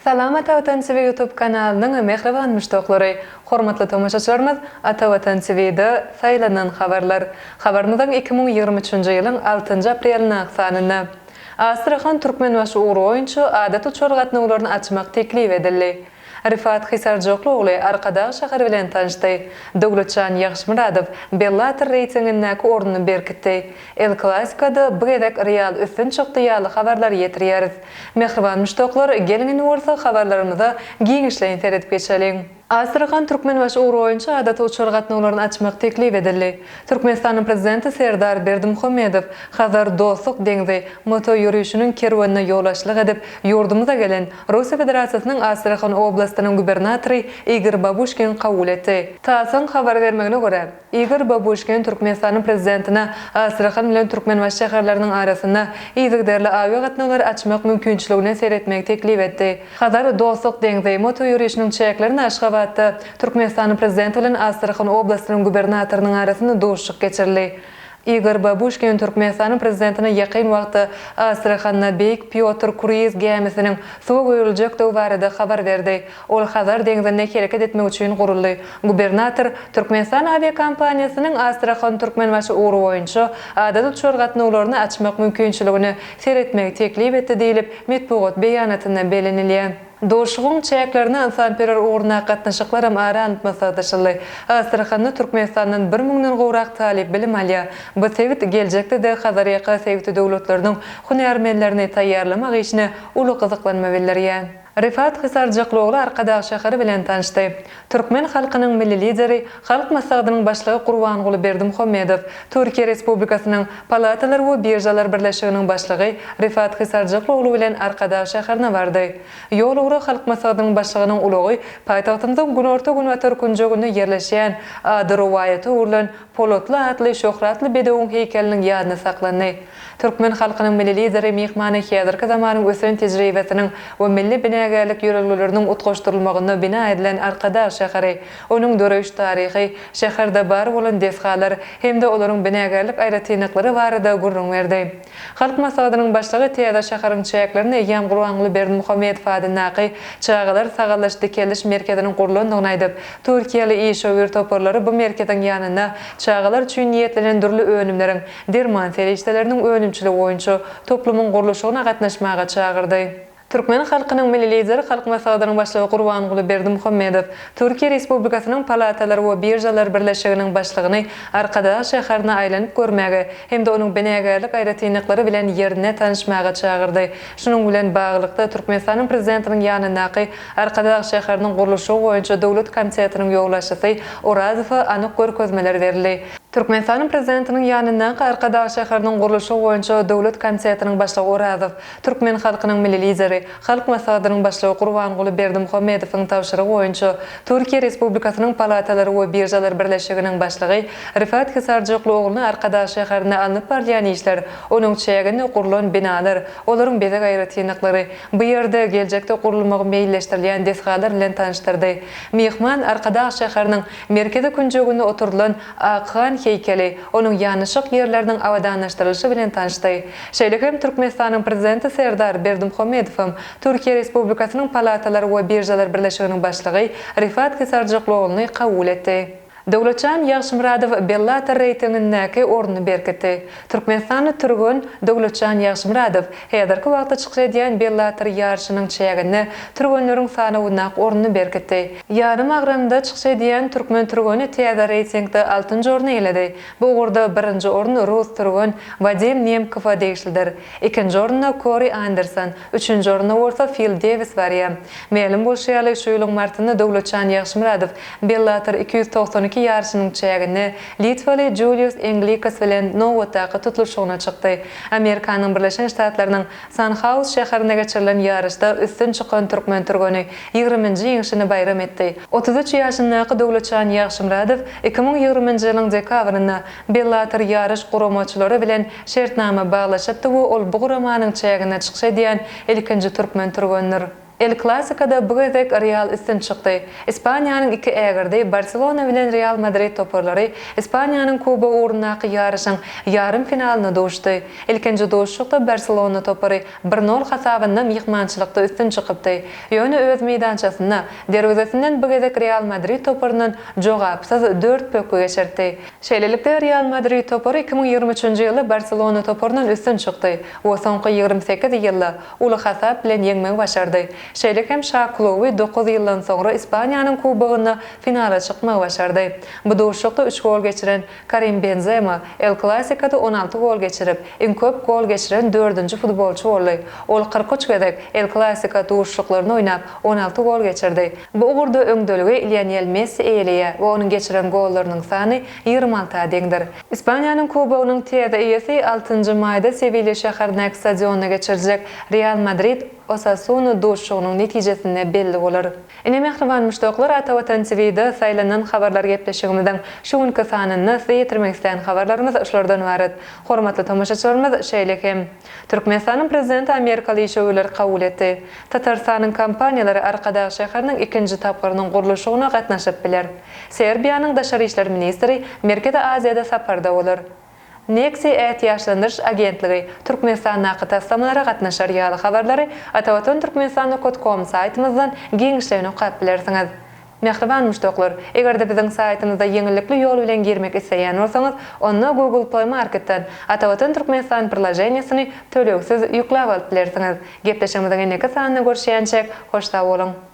Salamat Vatan TV YouTube kanalının mehriban müştaqlary, hormatly tomoşaçylarymyz, Ata Vatan TV'de saylanan habarlar. Habarymyzdan 2023-nji ýylyň 6 aprelina sanyna Astrahan Türkmenbaşy uğru oýunçy adat uçar gatnawlaryny açmak teklip edildi. Rifat Hisarjoklu oğlu Arkadaş şahar bilen tanıştı. Dowlatjan Ýagşymyradow Bellator reytingindäki ornuny berkitdi. El Clasico'da bu gedek real üstün çykdy ýaly habarlar ýetirýäris. Mehriban müştaqlar, gelin bolsa habarlarymyza giňişleýin seredip geçelim. Astrahan Türkmenbaşy uğru oýunçy adat uçar gatnawlaryny açmak teklip edildi. Türkmenistanyň prezidenti Serdar Berdimuhammedow hazır dostluk deňzi moto ýürüýüşiniň kerwanyna ýolaşlyk edip ýurdumyza gelen Russiýa Federasiýasynyň Astrahan oblastynyň gubernatory Igor Babushkin kabul etdi. Tasan habar bermegine görä, Igor Babushkin Türkmenistanyň prezidentine Astrahan bilen Türkmenbaşy şäherläriniň arasynda ýygyderli awia gatnawlary açmak mümkinçiligine seretmek teklip etdi. Hazır dostluk deňzi moto ýürüýüşiniň çäklerini aşgabat Türkmenistanyň prezidenti bilen Astrahan oblastynyň gubernatorynyň arasynda duşşyk geçirildi. Igor Babushkin Türkmenistanyň prezidentine ýakyn wagtda Astrahanda beýik Pyotr kruiz gemisiniň suwa goýuljak barada habar berdi. Ol Hazar deňzinde hereket etmek üçin guruldy. Gubernator Türkmenistan aviakompaniýasynyň Astrahan Türkmenbaşy uğru oýunçy adat uçar gatnawlaryny açmak mümkinçiligini seretmek teklip etdi diýilip medpugat beýanatynda belenilýär. Doşuğun çäklerini ansamperer uğruna gatnaşyklarym aranıp masadyşyly. Astrahanda Türkmenistanyň 1000-den gowrak talip bilim alýar. Bu sebit geljekde-de Hazaryaqa sebit döwletleriniň hunarmenlerini taýýarlamak işine uly gyzyklanma bildirýär. Rifat Hisarjoklu oğlu Arkadaş şäheri bilen tanışdy. Türkmen halkynyň milli lideri, halk maslahatynyň başlygy Gurbanguly Berdimuhammedow, Türkiýe Respublikasynyň Palatalar we Birjalar Birleşiginiň başlygy Rifat Hisarjoklu oğlu bilen Arkadaş şäherine bardy. Ýol ugry halk maslahatynyň başlygynyň ulogy paýtagtymyzyň günorta gün we türkünjeginde ýerleşýän Adyrowaýaty urulan Polotly atly şöhratly bedewiň heykeliniň ýadyna saklandy. Türkmen halkynyň milli lideri mehmany häzirki zamanyň ösen tejribesiniň we milli binägerlik ýörelgeleriniň utgaşdyrylmagyna bina edilen Arkadaş şäheri, onuň döreş taryhy, şäherde bar bolan desgalar hemde olaryň binägerlik aýratynlyklary barada gurrun berdi. Halk maslahatynyň başlygy Täze şäheriň çäklerini Ýam Gurbanguly Berdimuhammedow adynaky çağalar sagalaş dikeliş merkeziniň gurulandygyny aýdyp, Türkiýeli işöwür toparlary bu merkeziň ýanyna çağalar üçin niýetlenen dürli önümleriň derman serişdeleriniň önümçiligi boýunça toplumyň guruluşyna gatnaşmaga çağırdy. Türkmen halkynyň milli lideri halk maslahatynyň başlygy Gurbanguly Berdimuhammedow Türkiýe Respublikasynyň Palatalar we Birjalar Birleşiginiň başlygyny Arkadaş şäherine aýlanyp görmäge hemde onuň binägerlik aýratynlyklary bilen ýerine tanışmaga çağırdy. Şunun bilen baglykda Türkmenistanyň prezidentiniň ýanynaky Arkadaş şäheriniň guruluşy boýunça dowlat komitetiniň ýoglaşçysy Orazowa anyk görkezmeler berildi. Türkmenistanyň prezidentiniň ýanynaky Arkadaş şäheriniň guruluşy boýunça dowlat komitetiniň başlygy Orazow Türkmen halkynyň milli lideri halk maslahatynyň başlygy Gurbanguly Berdimuhammedowyň tawşyrygy boýunça Türkiýe Respublikasynyň Palatalar we Birjalar Birleşiginiň başlygy Rifat Hisarjoklu oğluny Arkadaş şäherine alnyp barýan işler, onuň çägine gurulan binalar, olaryň bezek aýratynlyklary, bu ýerde geljekde gurulmagy meýilleşdirilýän desgalar bilen tanıştyrdy. Mehman Arkadaş şäheriniň merkezi künjeginde oturulan Akhan heykeli, onuň ýanyşyk ýerleriniň awadanlaşdyrylyşy bilen tanışdy. Şeýlehem Türkmenistanyň prezidenti Serdar Berdimuhammedow Türkiýe Respublikasynyň Palatalar we Birjalar Birleşiginiň başlygy Rifat Hisarjoklu oğluny kabul etdi. Dowlatjan Ýagşymyradow Bellator reytingindäki ornuny berkitdi. Türkmenistanyň türgün Dowlatjan Ýagşymyradow häzirki wagtda çykyş edýän Bellator ýarşynyň çägine türgünleriň sanawyna ornuny berkitdi. Ýarym agranda çykyş edýän türkmen türgüni Täze reytingde 6-njy orny eledi. Bu ugurda 1-nji orny rus türgün Vadim Nemkov degişlidir. 2-nji orny Corey Anderson, 3-nji orny bolsa Phil Davis barýar. Melim bolşýaly şu ýylyň martynda Dowlatjan Ýagşymyradow Bellator 292 ýarşynyň çägine Litwaly Julius Englikas bilen nowatdaky tutuluşyna çykdy. Amerikanyň Birleşen Ştatlarynyň Sanhaus şäherine geçirilen ýarışda üstün çykan türkmen türgüni 20-nji ýyňşyny bayram etdi. 33 ýaşyndaky Dowlatjan Ýagşymyradow 2020-nji ýylyň dekabryna Bellator ýarış guramaçylary bilen şertnama baglaşypdy we ol bu guramanyň çägine çykyş edýän ilkinji türkmen türgündir. El Clasica'da bu gezek Real üstün çıktı. İspanya'nın iki ägirde Barcelona bilen Real Madrid toparlary İspanya'nın Kuba uğrundaky yarışyň yarım finalyna doşdy. Ilkinji doşlukda Barcelona topary 1-0 hasabyndan ýykmançylykda üstün çykypdy. Ýöne öz meýdançasyna derwezesinden bu gezek Real Madrid toparynyň jogapsyz 4 pökü geçirdi. Şeýlelikde Real Madrid topary 2023-nji ýyly Barcelona toparynyň üstün çykdy. O soňky 28 ýylda uly hasap bilen ýeňmek başardy. Şeýle hem Şaklowy 9 ýyldan soňra İspaniýanyň kubagyna finala çykmak başardy. Bu doşlukda 3 gol geçiren Karim Benzema El Clasica'da 16 gol geçirip, en köp gol geçiren 4-nji futbolçy boldy. Ol 43 gezek El Clasica doşluklaryny oýnap 16 gol geçirdi. Bu ugurda öňdeligi Lionel Messi eýelýär we onuň geçiren gollarynyň sany 26-a deňdir. İspaniýanyň kubagynyň täze eýesi 6-njy maýda Sevilla şäheriniň stadionuna geçirecek Real Madrid Osasuna doşlugynyň netijesinde belli bolar. Ine mehriban müştoklar Atawatan TV'de saýlanan habarlar gepleşigimizden şuňky sanyny ýetirmek isleýän habarlarymyz şulardan ibaret. Hormatly tamaşaçylarymyz, şeýlekem Türkmenistanyň prezidenti Amerikaly şöwler kabul etdi. Tatarstanyň kampaniýalary arkadaş şäheriniň ikinji tapgyrynyň gurulşygyna gatnaşyp biler. Serbiýanyň daşary işler ministri Merkezi Aziýada saparda bolar. Nexi ýaşlandyryş agentligi Türkmenistanyň tassamalara gatnaşar ýaly habarlary Atawatan Türkmenistany.com saýtymyzdan giňişlerini okap bilersiňiz. Mehriban müştoklar, egerde biziň saýtymyzda ýeňillikli ýol bilen girmek isleýän bolsaňyz, onda Google Play Marketden Atawatan Türkmenistan perlajeniýasyny töleksiz ýükläp alyp bilersiňiz. Gepleşigimizden ene sanyna görüşýänçek, hoşda bolun.